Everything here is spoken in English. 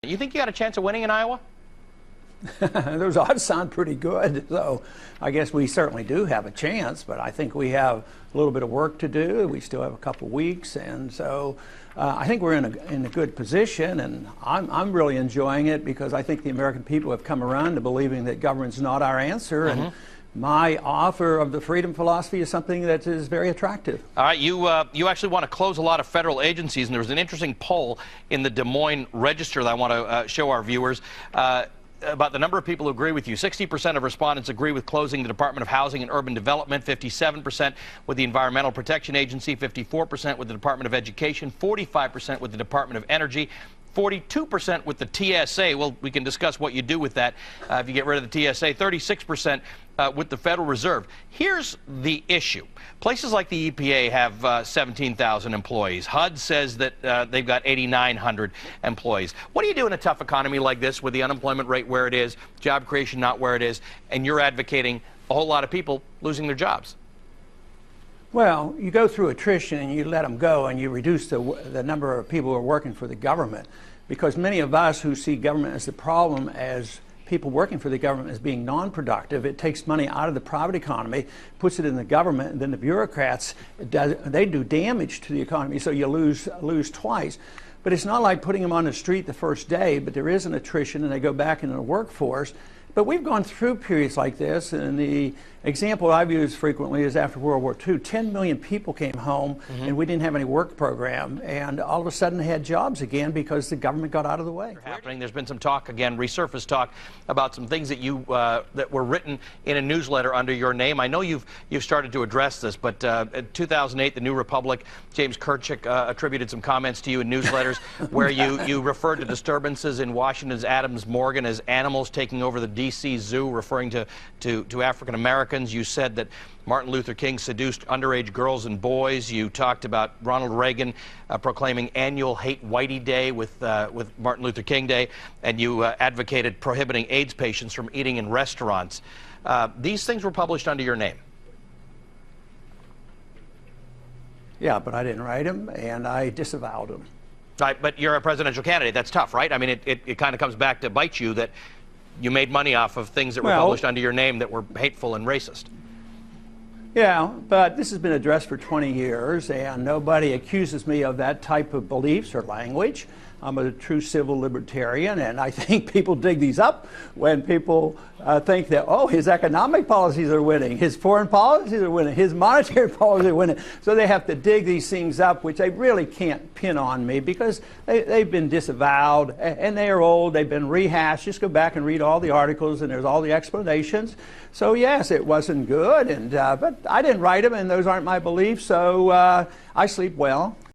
You think you got a chance of winning in Iowa? Those odds sound pretty good, so I guess we certainly do have a chance, but I think we have a little bit of work to do. We still have a couple weeks, and so I think we're in a good position, and I'm really enjoying it because I think the American people have come around to believing that government's not our answer, and my offer of the freedom philosophy is something that is very attractive. All right, you actually want to close a lot of federal agencies, and there was an interesting poll in the Des Moines Register that I want to show our viewers. About the number of people who agree with you. 60% of respondents agree with closing the Department of Housing and Urban Development, 57% with the Environmental Protection Agency, 54% with the Department of Education, 45% with the Department of Energy, 42% with the TSA. Well, we can discuss what you do with that if you get rid of the TSA. 36% with the Federal Reserve. Here's the issue. Places like the EPA have 17,000 employees. HUD says that they've got 8,900 employees. What do you do in a tough economy like this with the unemployment rate where it is, job creation not where it is, and you're advocating a whole lot of people losing their jobs? Well, you go through attrition and you let them go and you reduce the number of people who are working for the government, because many of us who see government as the problem, as people working for the government as being non-productive, it takes money out of the private economy, puts it in the government, and then the bureaucrats, they do damage to the economy, so you lose twice. But it's not like putting them on the street the first day, but there is an attrition and they go back into the workforce. But we've gone through periods like this, and the example I've used frequently is after World War II. 10 million people came home, and we didn't have any work program, and all of a sudden they had jobs again because the government got out of the way. There's been some talk, again, resurfaced talk, about some things that that were written in a newsletter under your name. I know you've started to address this, but in 2008, the New Republic, James Kirchick attributed some comments to you in newsletters where you referred to disturbances in Washington's Adams Morgan as animals taking over the D.C. Zoo, referring to African Americans. You said that Martin Luther King seduced underage girls and boys. You talked about Ronald Reagan proclaiming annual Hate Whitey Day with Martin Luther King Day, and you advocated prohibiting AIDS patients from eating in restaurants. These things were published under your name. Yeah, but I didn't write them, and I disavowed them. Right, but you're a presidential candidate. That's tough, right? I mean, it kind of comes back to bite you that you made money off of things that were published under your name that were hateful and racist. Yeah, but this has been addressed for 20 years, and nobody accuses me of that type of beliefs or language. I'm a true civil libertarian, and I think people dig these up when people think that, oh, his economic policies are winning, his foreign policies are winning, his monetary policies are winning. So they have to dig these things up, which they really can't pin on me because they've been disavowed, and they are old, they've been rehashed. Just go back and read all the articles, and there's all the explanations. So yes, it wasn't good, and but I didn't write them, and those aren't my beliefs, so I sleep well.